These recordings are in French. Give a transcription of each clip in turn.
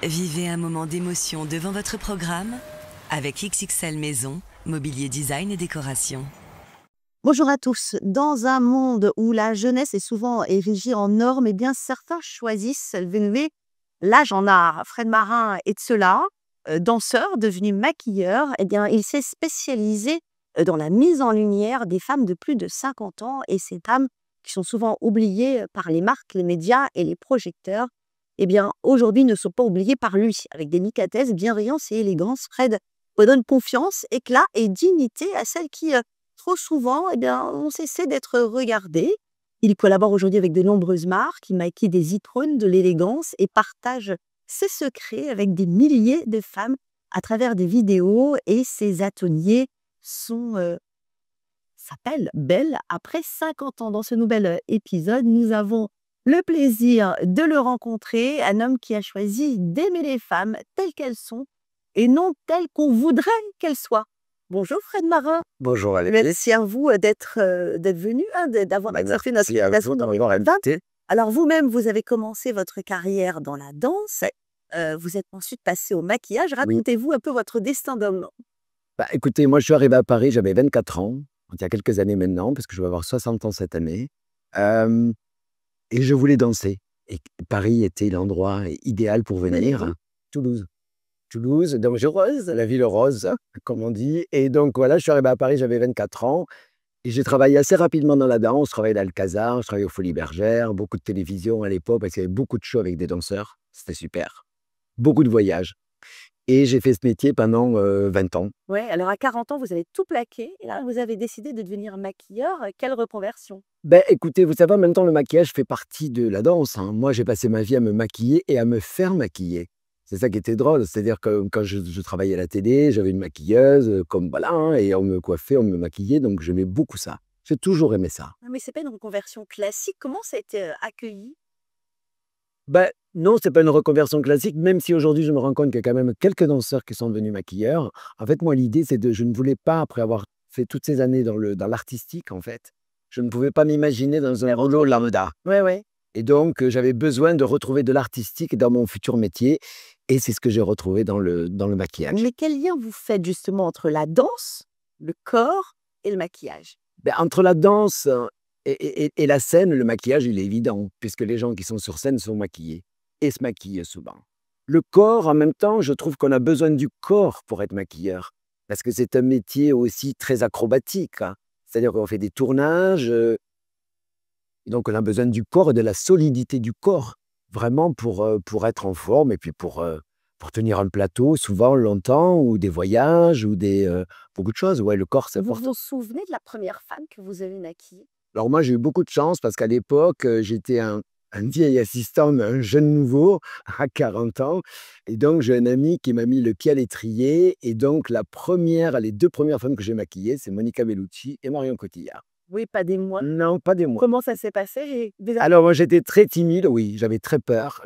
Vivez un moment d'émotion devant votre programme avec XXL Maison, mobilier design et décoration. Bonjour à tous. Dans un monde où la jeunesse est souvent érigée en normes, eh bien certains choisissent d'élever l'âge en art. Fred Marin est de cela, danseur devenu maquilleur. Eh bien, il s'est spécialisé dans la mise en lumière des femmes de plus de 50 ans et ces femmes qui sont souvent oubliées par les marques, les médias et les projecteurs. Eh bien, aujourd'hui, ne sont pas oubliées par lui. Avec délicatesse, bienveillance et élégance, Fred redonne confiance, éclat et dignité à celles qui trop souvent, ont cessé d'être regardés. Il collabore aujourd'hui avec de nombreuses marques, il maquille des icônes de l'élégance et partage ses secrets avec des milliers de femmes à travers des vidéos. Et ses ateliers s'appellent Belle après 50 ans. Dans ce nouvel épisode, nous avons le plaisir de le rencontrer, un homme qui a choisi d'aimer les femmes telles qu'elles sont et non telles qu'on voudrait qu'elles soient. Bonjour Fred Marin. Bonjour Alex. Merci à vous d'être venu, d'avoir accepté notre Merci à invitation vous dans d'avoir le invité. Alors vous-même, vous avez commencé votre carrière dans la danse. Vous êtes ensuite passé au maquillage. Oui. Racontez-vous un peu votre destin d'homme. Bah, écoutez, moi je suis arrivé à Paris, j'avais 24 ans, il y a quelques années maintenant, parce que je vais avoir 60 ans cette année. Et je voulais danser. Et Paris était l'endroit idéal pour venir. Oui. Toulouse. Toulouse, dangereuse, la ville rose, comme on dit. Et donc voilà, je suis arrivé à Paris, j'avais 24 ans. Et j'ai travaillé assez rapidement dans la danse. Je travaillais à l'Alcazar, je travaillais aux Folies Bergères, beaucoup de télévision à l'époque, parce qu'il y avait beaucoup de shows avec des danseurs. C'était super. Beaucoup de voyages. Et j'ai fait ce métier pendant 20 ans. Ouais, alors à 40 ans, vous avez tout plaqué. Et là, vous avez décidé de devenir maquilleur. Quelle reconversion? Ben, écoutez, vous savez, en même temps, le maquillage fait partie de la danse, hein. Moi, j'ai passé ma vie à me maquiller et à me faire maquiller. C'est ça qui était drôle. C'est-à-dire que quand je travaillais à la télé, j'avais une maquilleuse, comme voilà, hein, et on me coiffait, on me maquillait. Donc, j'aimais beaucoup ça. J'ai toujours aimé ça. Mais c'est pas une reconversion classique. Comment ça a été accueilli? Ben, non, c'est pas une reconversion classique, même si aujourd'hui, je me rends compte qu'il y a quand même quelques danseurs qui sont devenus maquilleurs. En fait, moi, l'idée, je ne voulais pas, après avoir fait toutes ces années dans l'artistique, en fait, je ne pouvais pas m'imaginer dans un rouleau lambda. Ouais. Et donc, j'avais besoin de retrouver de l'artistique dans mon futur métier. Et c'est ce que j'ai retrouvé dans le maquillage. Mais quel lien vous faites justement entre la danse, le corps et le maquillage? Ben, entre la danse et la scène, le maquillage, il est évident, puisque les gens qui sont sur scène sont maquillés et se maquillent souvent. Le corps, en même temps, je trouve qu'on a besoin du corps pour être maquilleur, parce que c'est un métier aussi très acrobatique, hein. C'est-à-dire qu'on fait des tournages, et donc on a besoin du corps et de la solidité du corps, vraiment pour être en forme et puis pour tenir un plateau, souvent longtemps, ou des voyages, ou beaucoup de choses. Ouais, le corps, c'est Vous important. vous souvenez de la première femme que vous avez maquillée? Alors moi, j'ai eu beaucoup de chance parce qu'à l'époque, j'étais un vieil assistant d'un jeune nouveau à 40 ans. Et donc, j'ai un ami qui m'a mis le pied à l'étrier. Et donc, les 2 premières femmes que j'ai maquillées, c'est Monica Bellucci et Marion Cotillard. Oui, pas des mois. Non, pas des mois. Comment ça s'est passé? Alors moi, j'étais très timide, oui, j'avais très peur.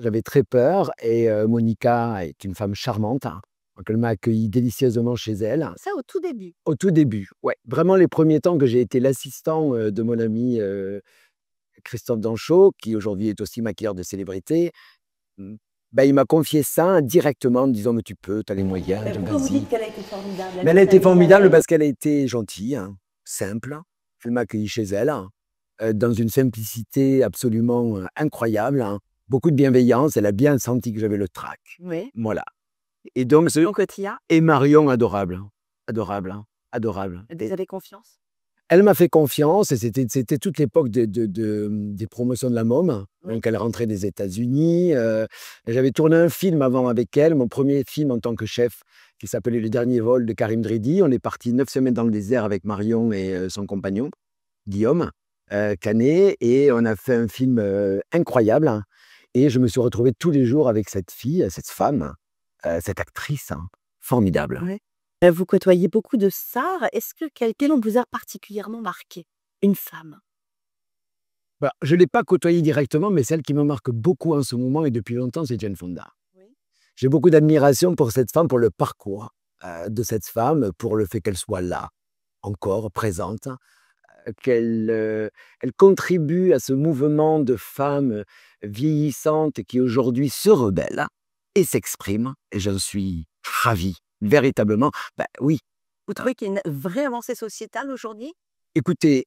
Et Monica est une femme charmante, hein. Donc elle m'a accueilli délicieusement chez elle. Ça au tout début. Au tout début, ouais. Vraiment les premiers temps que j'ai été l'assistant de mon ami Christophe Danchaud, qui aujourd'hui est aussi maquilleur de célébrités. Ben, il m'a confié ça directement en me disant: «Mais tu peux, tu as les moyens, Pourquoi vous vas-y». dites qu'elle a été formidable? Mais elle a été formidable parce qu'elle a été gentille, hein, simple. Elle m'a accueilli chez elle, hein, dans une simplicité absolument incroyable, hein. Beaucoup de bienveillance. Elle a bien senti que j'avais le trac. Oui. Voilà. Et donc, Marion Cotillard, et Marion, adorable, hein. Adorable, hein, adorable. vous avez confiance? Elle m'a fait confiance et c'était toute l'époque des promotions de la môme. Oui. Donc, elle rentrait des États-Unis. J'avais tourné un film avant avec elle, mon premier film en tant que chef, qui s'appelait Le Dernier Vol de Karim Dridi. On est parti 9 semaines dans le désert avec Marion et son compagnon, Guillaume Canet. Et on a fait un film incroyable, hein. Et je me suis retrouvé tous les jours avec cette fille, cette femme, cette actrice, hein, formidable. Oui. Vous côtoyez beaucoup de stars. Est-ce que quelqu'un vous a particulièrement marqué? Une femme? Bah, je ne l'ai pas côtoyée directement, mais celle qui me marque beaucoup en ce moment et depuis longtemps, c'est Jane Fonda. Oui. J'ai beaucoup d'admiration pour cette femme, pour le parcours de cette femme, pour le fait qu'elle soit là, encore présente, elle contribue à ce mouvement de femmes vieillissantes qui aujourd'hui se rebellent et s'exprime et j'en suis ravi, véritablement. Ben oui, Vous trouvez qu'il y a une vraie avancée sociétale aujourd'hui? écoutez,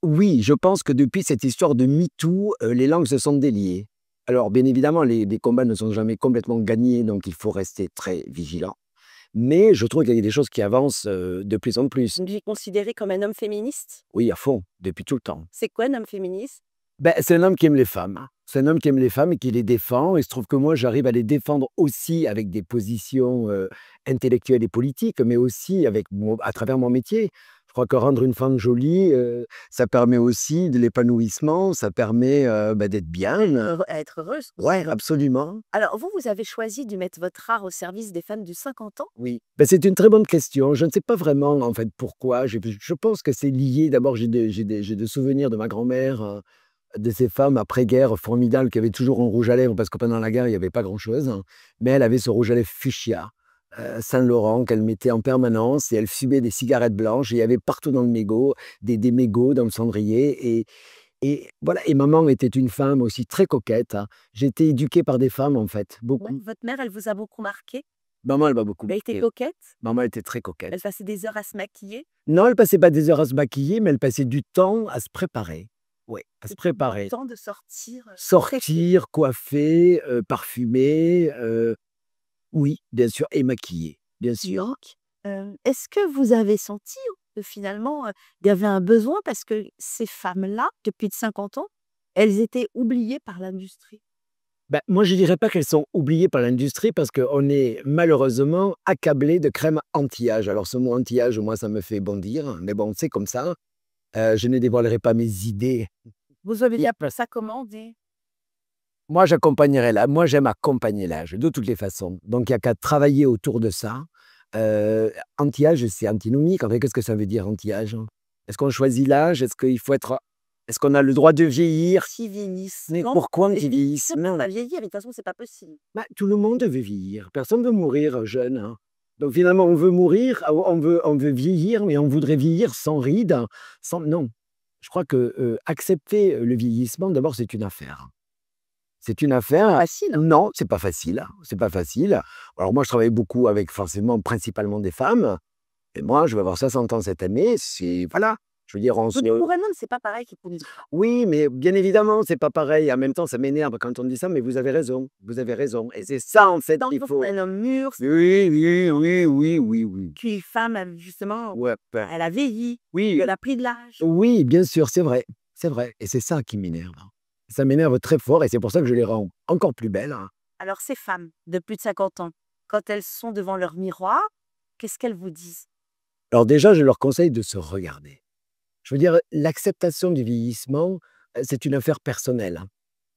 oui, je pense que depuis cette histoire de MeToo, les langues se sont déliées. Alors bien évidemment, les combats ne sont jamais complètement gagnés, donc il faut rester très vigilant. Mais je trouve qu'il y a des choses qui avancent, de plus en plus. Vous êtes considéré comme un homme féministe? Oui, à fond, depuis tout le temps. C'est quoi un homme féministe? Ben, c'est un homme qui aime les femmes. C'est un homme qui aime les femmes et qui les défend. Il se trouve que moi, j'arrive à les défendre aussi avec des positions intellectuelles et politiques, mais aussi à travers mon métier. Je crois que rendre une femme jolie, ça permet aussi de l'épanouissement, ça permet d'être bien. À être heureuse? Ouais, absolument. Alors vous avez choisi de mettre votre art au service des femmes de 50 ans? Oui. Ben, c'est une très bonne question. Je ne sais pas vraiment en fait pourquoi. Je pense que c'est lié. D'abord, j'ai des souvenirs de ma grand-mère. De ces femmes après-guerre formidables qui avaient toujours un rouge à lèvres parce que pendant la guerre, il n'y avait pas grand-chose, hein. Mais elle avait ce rouge à lèvres fuchsia, Saint-Laurent, qu'elle mettait en permanence et elle fumait des cigarettes blanches et il y avait partout dans le mégot, des mégots dans le cendrier et voilà. Et maman était une femme aussi très coquette, hein. J'ai été éduqué par des femmes, en fait, Ouais, beaucoup. votre mère, elle vous a beaucoup marqué? Maman, elle m'a beaucoup Elle était marqué. coquette? Maman était très coquette. Elle passait des heures à se maquiller? Non, elle passait pas des heures à se maquiller, mais elle passait du temps à se préparer. Oui, à se C'est préparer. important de sortir, très Sortir, coiffer, parfumer, oui, bien sûr et maquiller, bien sûr. donc, est-ce que vous avez senti que finalement, il y avait un besoin parce que ces femmes-là, depuis de 50 ans, elles étaient oubliées par l'industrie? Bah, moi, je dirais pas qu'elles sont oubliées par l'industrie parce qu'on est malheureusement accablé de crème anti-âge. Alors ce mot anti-âge, moi, ça me fait bondir, mais bon, c'est comme ça. Je ne dévoilerai pas mes idées. Vous avez Et appelé ça comment des moi, moi, j'aime accompagner l'âge, de toutes les façons. Donc il y a qu'à travailler autour de ça. Anti-âge, c'est antinomique. En fait, qu'est-ce que ça veut dire anti-âge? Est-ce qu'on choisit l'âge? Est-ce qu'on a le droit de vieillir? qui vieillissent? Mais Non, pourquoi on mais vieillit? on va vieillir, mais de toute façon, c'est pas possible. Bah, tout le monde veut vieillir. Personne veut mourir jeune, hein. Donc finalement, on veut mourir, on veut vieillir, mais on voudrait vieillir sans rides, sans non. Je crois que, accepter le vieillissement, d'abord, c'est une affaire. C'est une affaire. Facile, hein? Non, c'est pas facile, c'est pas facile. Alors moi, je travaille beaucoup avec forcément, principalement des femmes. Et moi, je vais avoir 60 ans cette année. C'est voilà, je veux dire, on se Pour un homme, c'est pas pareil que pour une femme. oui, mais bien évidemment, c'est pas pareil. En même temps, ça m'énerve quand on dit ça, mais vous avez raison, vous avez raison. Et c'est ça, en fait, Donc qu'il faut. un homme mûr, Oui, oui, oui, oui, oui, oui. qu'une femme, elle, justement, Ouais, ben, elle a vieilli, oui, elle a pris de l'âge. oui, bien sûr, c'est vrai, c'est vrai. Et c'est ça qui m'énerve, hein. Ça m'énerve très fort et c'est pour ça que je les rends encore plus belles, hein. Alors ces femmes de plus de 50 ans, quand elles sont devant leur miroir, qu'est-ce qu'elles vous disent? Alors déjà, je leur conseille de se regarder. Je veux dire, l'acceptation du vieillissement, c'est une affaire personnelle, hein.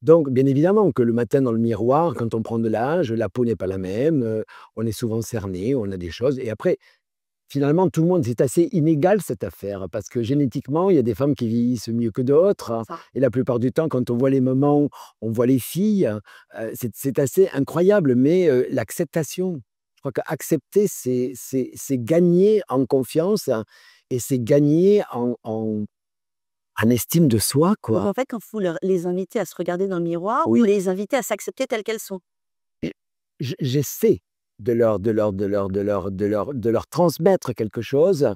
Donc, bien évidemment que le matin dans le miroir, quand on prend de l'âge, la peau n'est pas la même, on est souvent cerné, on a des choses. Et après, finalement, tout le monde, c'est assez inégal cette affaire, parce que génétiquement, il y a des femmes qui vieillissent mieux que d'autres, hein. Ça. Et la plupart du temps, quand on voit les mamans, on voit les filles, c'est assez incroyable. Mais l'acceptation, je crois qu'accepter, c'est gagner en confiance, hein, et c'est gagner en estime de soi, Donc quoi. en fait, quand vous les invitez à se regarder dans le miroir, Oui. vous les invitez à s'accepter telles qu'elles sont. Et j'essaie de leur transmettre quelque chose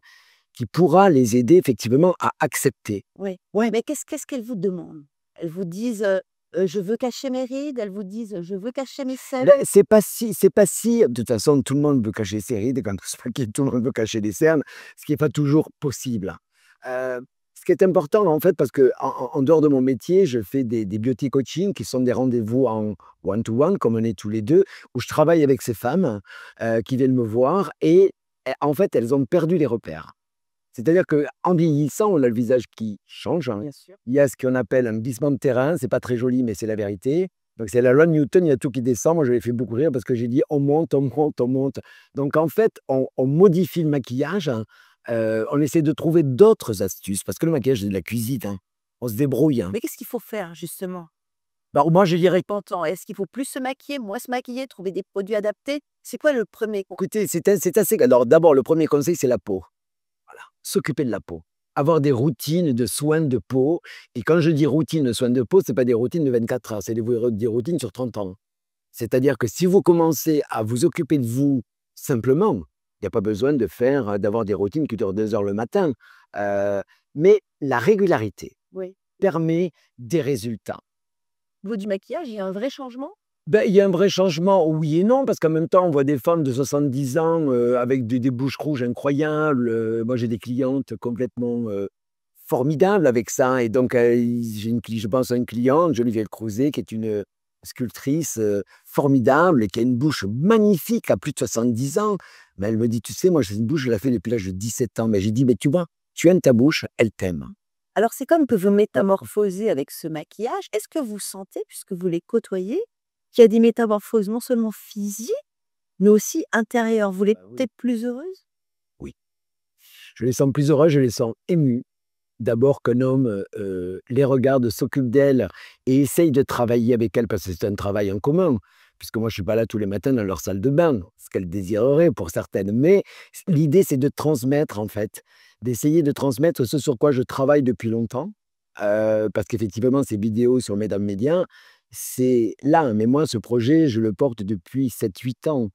qui pourra les aider effectivement à accepter. Oui. Ouais. Mais qu'est-ce qu'elles vous demandent? Elles vous disent, je veux cacher mes rides, elles vous disent, je veux cacher mes cernes. Ben, c'est pas si de toute façon, tout le monde veut cacher ses rides quand on se maquille, tout le monde veut cacher les cernes, ce qui est pas toujours possible. Ce qui est important, en fait, parce qu'en dehors de mon métier, je fais des beauty coaching qui sont des rendez-vous en one to one, comme on est tous les 2, où je travaille avec ces femmes, qui viennent me voir et en fait, elles ont perdu les repères. C'est-à-dire qu'en vieillissant, on a le visage qui change, hein. Bien sûr. Il y a ce qu'on appelle un glissement de terrain, c'est pas très joli, mais c'est la vérité. Donc c'est la loi de Newton, il y a tout qui descend. Moi, je l'ai fait beaucoup rire parce que j'ai dit: «On monte, on monte, on monte». Donc en fait, on modifie le maquillage, hein, on essaie de trouver d'autres astuces parce que le maquillage, c'est de la cuisine, hein. On se débrouille, hein. Mais qu'est-ce qu'il faut faire justement? Bah, moi, je dirais Pendant, est-ce qu'il faut plus se maquiller, moins se maquiller, trouver des produits adaptés? C'est quoi le premier conseil? écoutez, c'est assez alors d'abord, le premier conseil, c'est la peau. Voilà, s'occuper de la peau. Avoir des routines de soins de peau et quand je dis routine de soins de peau, c'est pas des routines de 24 heures, c'est des routines sur 30 ans. C'est-à-dire que si vous commencez à vous occuper de vous simplement, il n'y a pas besoin d'avoir des routines qui durent 2 heures le matin. Mais la régularité Oui. permet des résultats. Au niveau du maquillage, il y a un vrai changement? Ben, il y a un vrai changement, oui et non, parce qu'en même temps, on voit des femmes de 70 ans avec des bouches rouges incroyables. Moi, j'ai des clientes complètement formidables avec ça. Et donc, je pense à une cliente, Geneviève Crouzet, qui est une sculptrice formidable et qui a une bouche magnifique à plus de 70 ans. Mais elle me dit, tu sais, moi, j'ai une bouche, je la fais depuis l'âge de 17 ans. Mais j'ai dit, mais tu vois, tu aimes ta bouche, elle t'aime. Alors, c'est comme que vous métamorphosez avec ce maquillage. Est-ce que vous sentez, puisque vous les côtoyez, qu'il y a des métamorphoses non seulement physiques, mais aussi intérieures? Vous les oui. sentez plus heureuses? Oui. Je les sens plus heureux, je les sens émus. D'abord qu'un homme les regarde, s'occupe d'elles et essaye de travailler avec elles, parce que c'est un travail en commun, puisque moi je ne suis pas là tous les matins dans leur salle de bain, ce qu'elles désireraient pour certaines. Mais l'idée, c'est de transmettre en fait, d'essayer de transmettre ce sur quoi je travaille depuis longtemps, parce qu'effectivement ces vidéos sur Mesdames Médias, c'est là, mais moi ce projet, je le porte depuis 7-8 ans.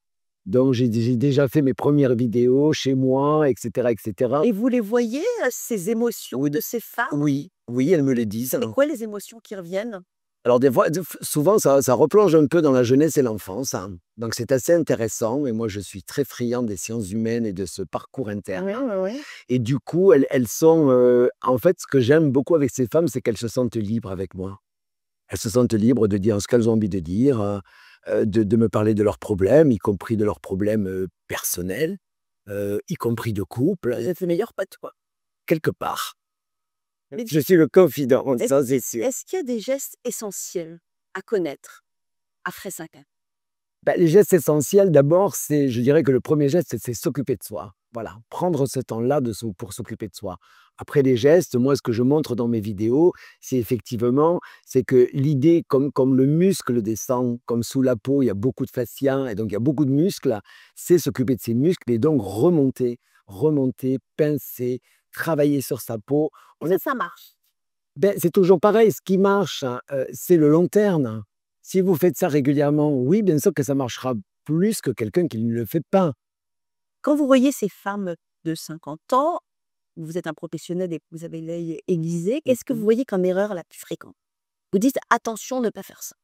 Donc j'ai déjà fait mes premières vidéos chez moi, etc., etc. Et vous les voyez, ces émotions Oui, de ces femmes? Oui, oui, elles me le disent. C'est quoi les émotions qui reviennent? Alors des fois, souvent, ça replonge un peu dans la jeunesse et l'enfance, hein. Donc c'est assez intéressant. Et moi, je suis très friand des sciences humaines et de ce parcours interne. Oui. Et du coup, elles sont... en fait, ce que j'aime beaucoup avec ces femmes, c'est qu'elles se sentent libres avec moi. Elles se sentent libres de dire ce qu'elles ont envie de dire, de me parler de leurs problèmes, y compris de leurs problèmes personnels, y compris de couple, Vous êtes le meilleur pote, quoi. quelque part. Mais Je suis le confident, Est-ce ça c'est sûr. est-ce qu'il y a des gestes essentiels à connaître après 5 ans? Bah, les gestes essentiels, d'abord, je dirais que le premier geste, c'est s'occuper de soi. Voilà, prendre ce temps-là pour s'occuper de soi. Après les gestes, moi, ce que je montre dans mes vidéos, c'est que l'idée, comme le muscle descend, comme sous la peau, il y a beaucoup de fascia, et donc il y a beaucoup de muscles, c'est s'occuper de ces muscles et donc remonter, pincer, travailler sur sa peau. Ça marche. Ben, c'est toujours pareil, ce qui marche, hein, c'est le long terme. Si vous faites ça régulièrement, oui, bien sûr que ça marchera plus que quelqu'un qui ne le fait pas. Quand vous voyez ces femmes de 50 ans, vous êtes un professionnel et que vous avez l'œil aiguisé, qu'est-ce que vous voyez comme erreur la plus fréquente? Vous dites: «Attention, ne pas faire ça».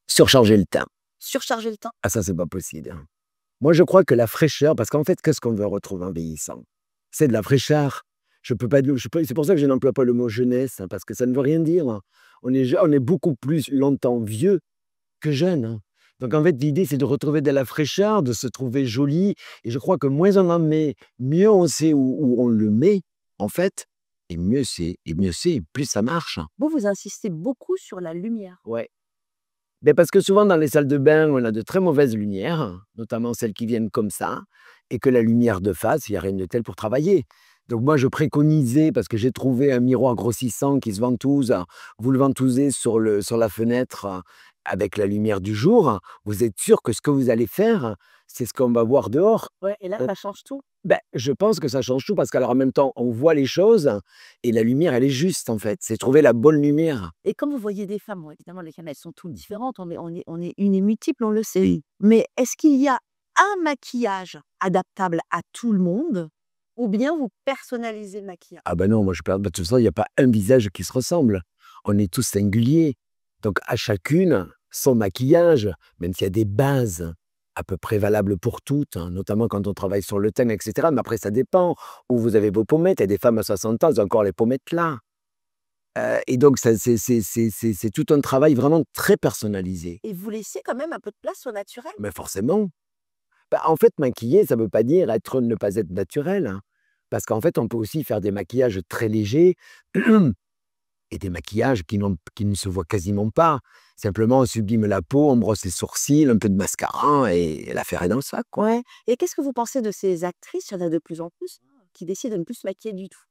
Surcharger le teint, Surcharger le teint? ah ça, c'est pas possible, hein. Moi, je crois que la fraîcheur, parce qu'en fait, qu'est-ce qu'on veut retrouver en vieillissant? C'est de la fraîcheur. Je peux pas, c'est pour ça que je n'emploie pas le mot jeunesse, hein, parce que ça ne veut rien dire, hein. On est beaucoup plus longtemps vieux que jeune, hein. Donc en fait, l'idée, c'est de retrouver de la fraîcheur, de se trouver joli. Et je crois que moins on en met, mieux on sait où on le met, en fait. Et mieux c'est, et plus ça marche. Vous insistez beaucoup sur la lumière. Ouais. Ben parce que souvent, dans les salles de bain, on a de très mauvaises lumières, notamment celles qui viennent comme ça, et que la lumière de face, il n'y a rien de tel pour travailler. Donc moi, je préconisais, parce que j'ai trouvé un miroir grossissant qui se ventouse, vous le ventousez sur la fenêtre avec la lumière du jour, vous êtes sûr que ce que vous allez faire, c'est ce qu'on va voir dehors. Ouais, et là, Euh, ça change tout. Ben, je pense que ça change tout, parce qu'alors en même temps, on voit les choses, et la lumière, elle est juste, en fait. C'est trouver la bonne lumière. Et quand vous voyez des femmes, bon, évidemment, les femmes, elles sont toutes différentes, on est une et multiple, on le sait. Oui. Mais est-ce qu'il y a un maquillage adaptable à tout le monde, ou bien vous personnalisez le maquillage? Ah ben non, moi je parle de toute façon, il n'y a pas un visage qui se ressemble. On est tous singuliers. Donc à chacune, son maquillage, même s'il y a des bases à peu près valables pour toutes, hein, notamment quand on travaille sur le teint, etc. Mais après, ça dépend. Où vous avez vos pommettes, il y a des femmes à 60 ans, elles ont encore les pommettes là. Et donc, c'est tout un travail vraiment très personnalisé. Et vous laissez quand même un peu de place au naturel? Mais forcément. Bah, en fait, maquiller, ça ne veut pas dire ne pas être naturel, hein. Parce qu'en fait, on peut aussi faire des maquillages très légers et des maquillages qui ne se voient quasiment pas. Simplement, on sublime la peau, on brosse les sourcils, un peu de mascara et l'affaire est dans le sac, quoi. Ouais. Et qu'est-ce que vous pensez de ces actrices, il y en a de plus en plus, qui décident de ne plus se maquiller du tout?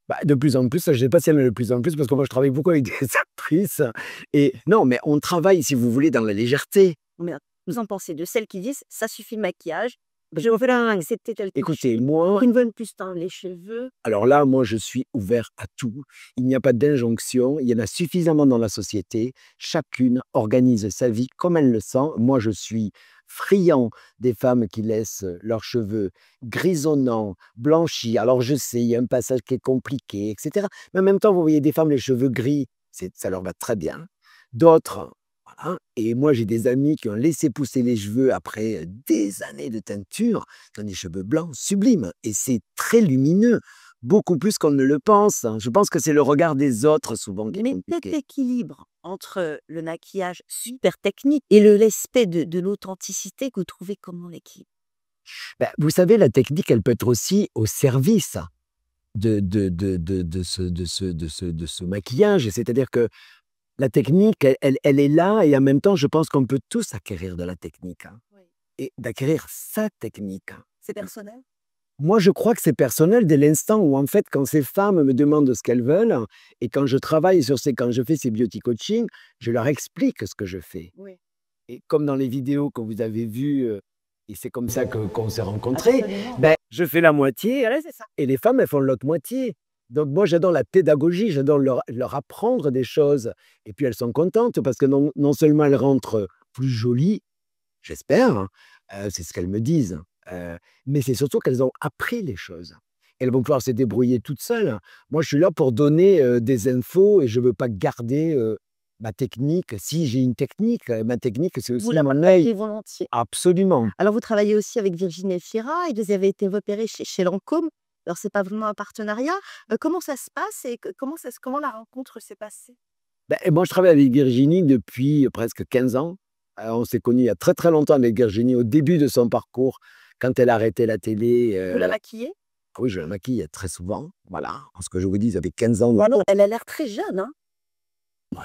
Bah, de plus en plus, je ne sais pas s'il y en a de plus en plus, parce que moi, je travaille beaucoup avec des actrices. Et non, mais on travaille, si vous voulez, dans la légèreté. Mais vous en pensez de celles qui disent: «Ça suffit le maquillage, Je veux faire c'était quelque Écoutez, chose. moi, Qui ne veulent plus teindre les cheveux. alors là, moi, je suis ouvert à tout. Il n'y a pas d'injonction, il y en a suffisamment dans la société. Chacune organise sa vie comme elle le sent. Moi, je suis friand des femmes qui laissent leurs cheveux grisonnants, blanchis. Alors, je sais, il y a un passage qui est compliqué, etc. Mais en même temps, vous voyez des femmes, les cheveux gris, ça leur va très bien. D'autres, voilà. Et moi, j'ai des amis qui ont laissé pousser les cheveux après des années de teinture, qui ont des cheveux blancs sublimes. Et c'est très lumineux. Beaucoup plus qu'on ne le pense, hein. Je pense que c'est le regard des autres souvent qui est Mais cet compliqué. équilibre entre le maquillage super technique et le respect de l'authenticité que vous trouvez comment l'équilibre? Ben, vous savez, la technique, elle peut être aussi au service de ce maquillage. C'est-à-dire que la technique, elle est là et en même temps, je pense qu'on peut tous acquérir de la technique, hein, Oui. et d'acquérir sa technique, hein. C'est personnel? Moi, je crois que c'est personnel dès l'instant où, en fait, quand ces femmes me demandent ce qu'elles veulent et quand je travaille quand je fais ces beauty coaching, je leur explique ce que je fais. Oui. Et comme dans les vidéos que vous avez vues, et c'est comme ça qu'on s'est rencontrés, Absolument. ben, je fais la moitié Voilà, c'est ça. et les femmes, elles font l'autre moitié. Donc moi, j'adore la pédagogie, j'adore leur apprendre des choses. Et puis elles sont contentes parce que non seulement elles rentrent plus jolies, j'espère, hein, c'est ce qu'elles me disent, mais c'est surtout qu'elles ont appris les choses. Elles vont pouvoir se débrouiller toutes seules. Moi, je suis là pour donner des infos et je ne veux pas garder ma technique. Si j'ai une technique, ma technique, c'est Vous aussi la mon partagez œil. volontiers. Absolument. Alors vous travaillez aussi avec Virginie Efira et vous avez été repérée chez Lancôme. Alors c'est pas vraiment un partenariat. Comment ça se passe et comment la rencontre s'est passée? Ben, moi, je travaille avec Virginie depuis presque 15 ans. On s'est connus il y a très très longtemps avec Virginie, au début de son parcours, quand elle a arrêté la télé. Vous la maquillez? Oui, je la maquille très souvent. Voilà. Ce que je vous dis, avec 15 ans. Bah non, elle a l'air très jeune, hein?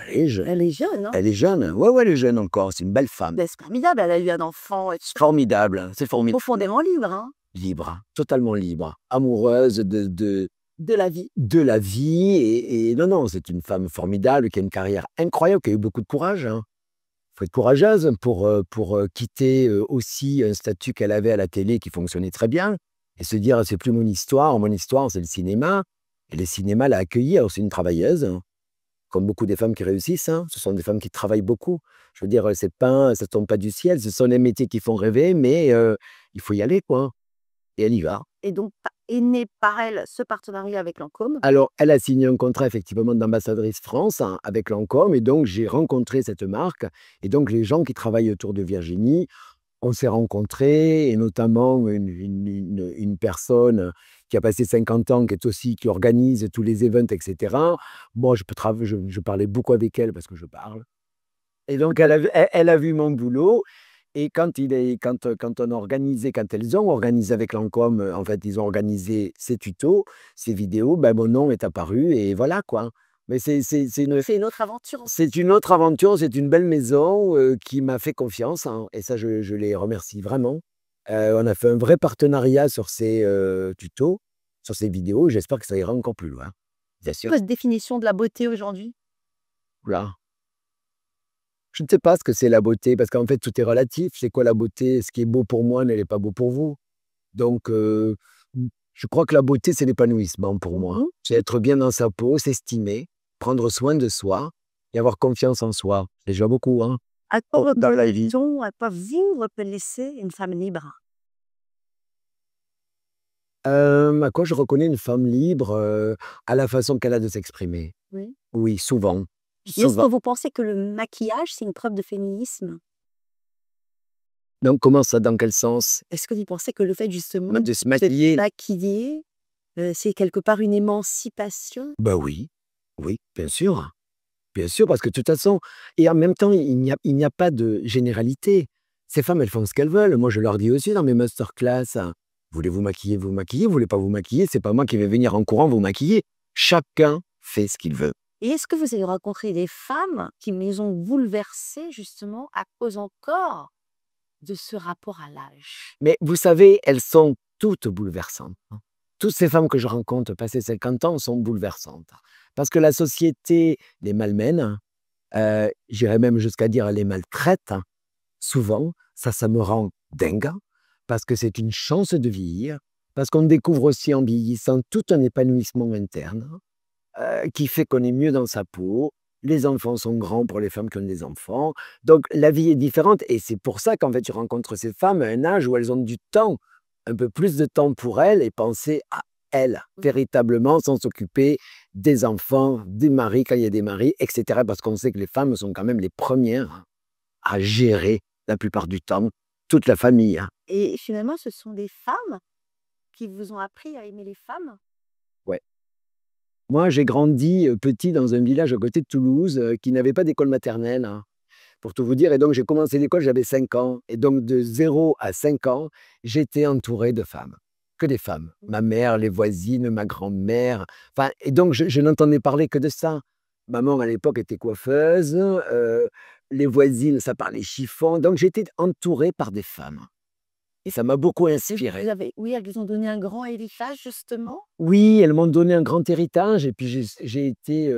Elle est jeune. Elle est jeune, hein? Elle est jeune. Ouais, ouais, elle est jeune encore. C'est une belle femme. Ben, c'est formidable, elle a eu un enfant et tout. C'est formidable. C'est formidable. Profondément libre, hein? Libre, totalement libre. Amoureuse De la vie. de la vie. Et non, non, c'est une femme formidable qui a une carrière incroyable, qui a eu beaucoup de courage, hein. Faut être courageuse pour quitter aussi un statut qu'elle avait à la télé qui fonctionnait très bien et se dire: «C'est plus mon histoire, c'est le cinéma» et le cinéma l'a accueillie. Alors c'est une travailleuse, hein, comme beaucoup des femmes qui réussissent, hein. Ce sont des femmes qui travaillent beaucoup. Je veux dire, ça tombe pas du ciel, ce sont des métiers qui font rêver, mais il faut y aller, quoi, et elle y va. Et donc est né par elle ce partenariat avec Lancôme. Alors, elle a signé un contrat effectivement d'ambassadrice France, hein, avec Lancôme et donc j'ai rencontré cette marque et donc les gens qui travaillent autour de Virginie, on s'est rencontrés et notamment une personne qui a passé 50 ans, qui organise tous les events et cetera. Moi, je parlais beaucoup avec elle parce que je parle et donc elle a vu mon boulot et quand elles ont organisé avec Lancôme, en fait, ils ont organisé ces tutos, ces vidéos, ben, mon nom est apparu et voilà, quoi. Mais C'est une autre aventure. c'est une autre aventure, c'est une belle maison, qui m'a fait confiance, hein, et ça, je les remercie vraiment. On a fait un vrai partenariat sur ces tutos, sur ces vidéos et j'espère que ça ira encore plus loin. Bien C'est sûr. quoi cette définition de la beauté aujourd'hui? Ouh, je ne sais pas ce que c'est la beauté, parce qu'en fait, tout est relatif. C'est quoi la beauté? Ce qui est beau pour moi n'est pas beau pour vous. Donc, je crois que la beauté, c'est l'épanouissement pour moi. Mmh. C'est être bien dans sa peau, s'estimer, prendre soin de soi et avoir confiance en soi. C'est déjà beaucoup, hein. À quoi Dans la vie. à quoi vous reconnaissez une femme libre? À quoi je reconnais une femme libre? À la façon qu'elle a de s'exprimer. Oui. Oui, souvent. Et est-ce que Souvent. vous pensez que le maquillage, c'est une preuve de féminisme? Donc, comment ça? Dans quel sens? Est-ce que vous pensez que le fait justement De se de maquiller? maquiller, c'est quelque part une émancipation? Bah oui, oui, bien sûr. Bien sûr, parce que de toute façon et en même temps, il n'y a pas de généralité. Ces femmes, elles font ce qu'elles veulent. Moi, je leur dis aussi dans mes masterclass, hein: «Voulez-vous maquiller, vous maquillez, vous voulez pas vous maquiller, c'est pas moi qui vais venir en courant vous maquiller». Chacun fait ce qu'il veut. Et est-ce que vous avez rencontré des femmes qui les ont bouleversées justement à cause encore de ce rapport à l'âge? Mais vous savez, elles sont toutes bouleversantes, hein. Toutes ces femmes que je rencontre passées 50 ans sont bouleversantes. Parce que la société les malmène, j'irais même jusqu'à dire elle les maltraite, souvent. Ça me rend dingue. parce que c'est une chance de vieillir, parce qu'on découvre aussi en vieillissant tout un épanouissement interne qui fait qu'on est mieux dans sa peau. Les enfants sont grands pour les femmes qui ont des enfants. Donc, la vie est différente. Et c'est pour ça qu'en fait, tu rencontres ces femmes à un âge où elles ont du temps, un peu plus de temps pour elles et penser à elles, véritablement, sans s'occuper des enfants, des maris quand il y a des maris, etc. Parce qu'on sait que les femmes sont quand même les premières à gérer, la plupart du temps, toute la famille. Et finalement, ce sont des femmes qui vous ont appris à aimer les femmes? Ouais. Moi, j'ai grandi petit dans un village à côté de Toulouse qui n'avait pas d'école maternelle, pour tout vous dire. Et donc, j'ai commencé l'école, j'avais 5 ans. Et donc, de 0 à 5 ans, j'étais entouré de femmes. Que des femmes. Ma mère, les voisines, ma grand-mère. Enfin, et donc, je n'entendais parler que de ça. Maman, à l'époque, était coiffeuse. Les voisines, ça parlait chiffon. Donc, j'étais entouré par des femmes. Et ça m'a beaucoup inspiré. Oui, elles vous ont donné un grand héritage, justement. Oui, elles m'ont donné un grand héritage et puis j'ai été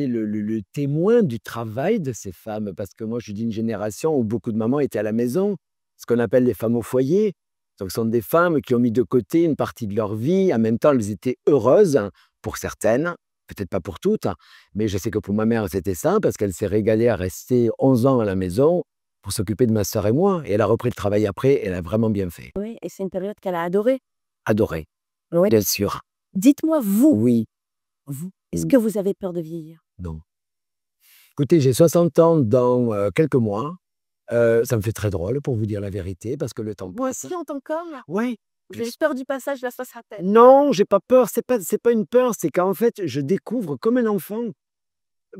le témoin du travail de ces femmes parce que moi, je suis d'une génération où beaucoup de mamans étaient à la maison, ce qu'on appelle les femmes au foyer. Donc, ce sont des femmes qui ont mis de côté une partie de leur vie. En même temps, elles étaient heureuses pour certaines, peut-être pas pour toutes, mais je sais que pour ma mère, c'était ça parce qu'elle s'est régalée à rester 11 ans à la maison pour s'occuper de ma sœur et moi. Et elle a repris le travail après et elle a vraiment bien fait. Oui, et c'est une période qu'elle a adorée. Adoré, Oui. bien sûr. Dites-moi, vous, Oui, est-ce que vous avez peur de vieillir? non. Écoutez, j'ai 60 ans dans quelques mois. Ça me fait très drôle pour vous dire la vérité parce que le temps Moi passe. aussi, en tant qu'homme, Oui. j'ai juste peur du passage de la soixantaine. Non, j'ai pas peur. C'est pas une peur. C'est qu'en fait, je découvre comme un enfant,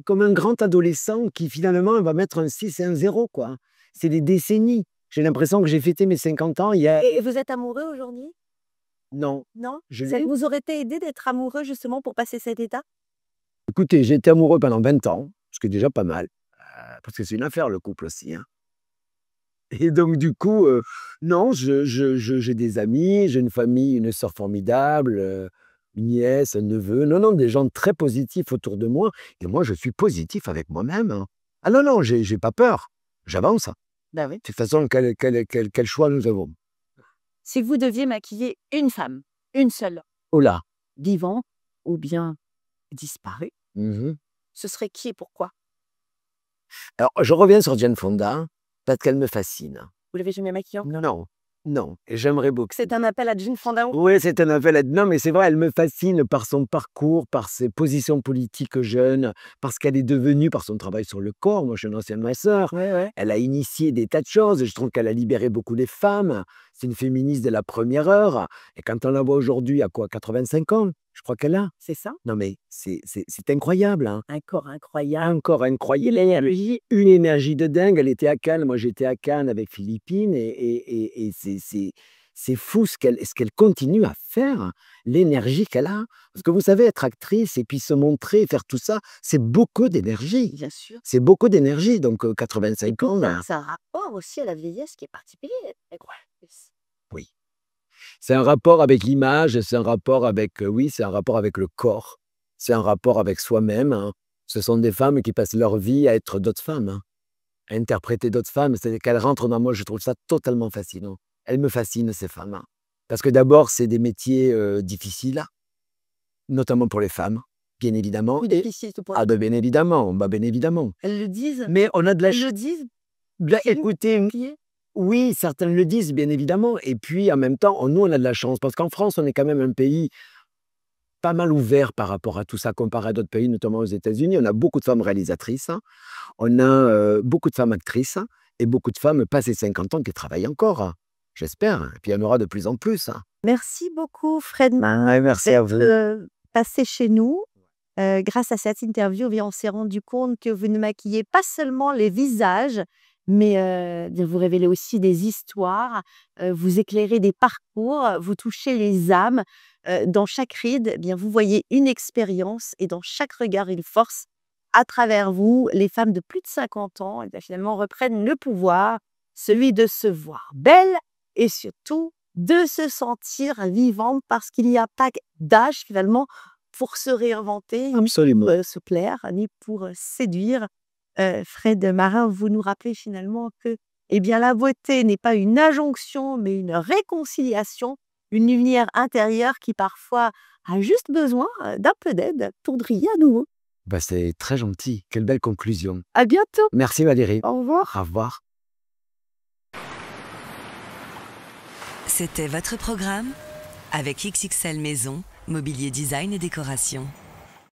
comme un grand adolescent qui finalement va mettre un 6 et un 0, quoi. C'est des décennies. J'ai l'impression que j'ai fêté mes 50 ans il y a... Et vous êtes amoureux aujourd'hui? Non. Non? Je Ça l'ai. vous aurait été aidé d'être amoureux justement pour passer cet état? Écoutez, j'ai été amoureux pendant 20 ans, ce qui est déjà pas mal. Parce que c'est une affaire, le couple aussi, hein. Et donc, du coup, non, j'ai des amis, j'ai une famille, une sœur formidable, une nièce, un neveu. Non, non, des gens très positifs autour de moi. Et moi, je suis positif avec moi-même, hein. Ah non, non, j'ai pas peur. J'avance. Ben oui. De toute façon, quel choix nous avons? Si vous deviez maquiller une femme, une seule, Oh là. vivante ou bien disparue, Mhm. ce serait qui et pourquoi? Alors, je reviens sur Jane Fonda parce qu'elle me fascine. Vous l'avez jamais maquillée encore? Non, non. Et j'aimerais beaucoup. C'est un appel à Jane Fonda. Oui, c'est un appel à... Non, mais c'est vrai, elle me fascine par son parcours, par ses positions politiques jeunes, parce qu'elle est devenue, par son travail sur le corps, moi je suis une ancienne masseur, Ouais, ouais. elle a initié des tas de choses, je trouve qu'elle a libéré beaucoup les femmes, c'est une féministe de la première heure, et quand on la voit aujourd'hui, à quoi, 85 ans, je crois qu'elle a. C'est ça? Non mais c'est incroyable, hein. Un corps incroyable. Encore incroyable, une énergie de dingue, elle était à Cannes, moi j'étais à Cannes avec Philippine, et c'est fou ce qu'elle continue à faire, l'énergie qu'elle a. Parce que vous savez, être actrice et puis se montrer, faire tout ça, c'est beaucoup d'énergie. Bien sûr. C'est beaucoup d'énergie. Donc, 85 ans, C'est un rapport aussi à la vieillesse qui est particulier. oui. C'est un rapport avec l'image, c'est un rapport avec, oui, c'est un rapport avec le corps. C'est un rapport avec soi-même, hein. Ce sont des femmes qui passent leur vie à être d'autres femmes, hein, à interpréter d'autres femmes. C'est qu'elles rentrent dans moi, je trouve ça totalement fascinant. Elles me fascinent, ces femmes, hein. Parce que d'abord, c'est des métiers difficiles, notamment pour les femmes, bien évidemment. Plus difficile tout pour Ah, ben, bien évidemment, bah, bien évidemment. Elles le disent. Mais on a de la Elles le disent. écoutez, Maquiller. oui, certains le disent, bien évidemment. Et puis, en même temps, nous, on a de la chance. Parce qu'en France, on est quand même un pays pas mal ouvert par rapport à tout ça, comparé à d'autres pays, notamment aux États-Unis. On a beaucoup de femmes réalisatrices, hein. On a beaucoup de femmes actrices, hein, et beaucoup de femmes passées 50 ans qui travaillent encore, hein. J'espère. Et puis, il y en aura de plus en plus, hein. Merci beaucoup, Fred Marin, Ouais, merci à vous. passé chez nous. Grâce à cette interview, on s'est rendu compte que vous ne maquillez pas seulement les visages, mais bien vous révélez aussi des histoires, vous éclairez des parcours, vous touchez les âmes. Dans chaque ride, bien vous voyez une expérience et dans chaque regard une force. À travers vous, les femmes de plus de 50 ans finalement reprennent le pouvoir, celui de se voir belle et surtout de se sentir vivante parce qu'il n'y a pas d'âge finalement pour se réinventer, ni Absolument. pour se plaire, ni pour séduire. Fred Marin, vous nous rappelez finalement que Eh bien, la beauté n'est pas une injonction, mais une réconciliation, une lumière intérieure qui parfois a juste besoin d'un peu d'aide pour briller à nouveau. Bah, c'est très gentil. Quelle belle conclusion. À bientôt. Merci Valérie. Au revoir. Au revoir. C'était votre programme avec XXL Maison, mobilier design et décoration.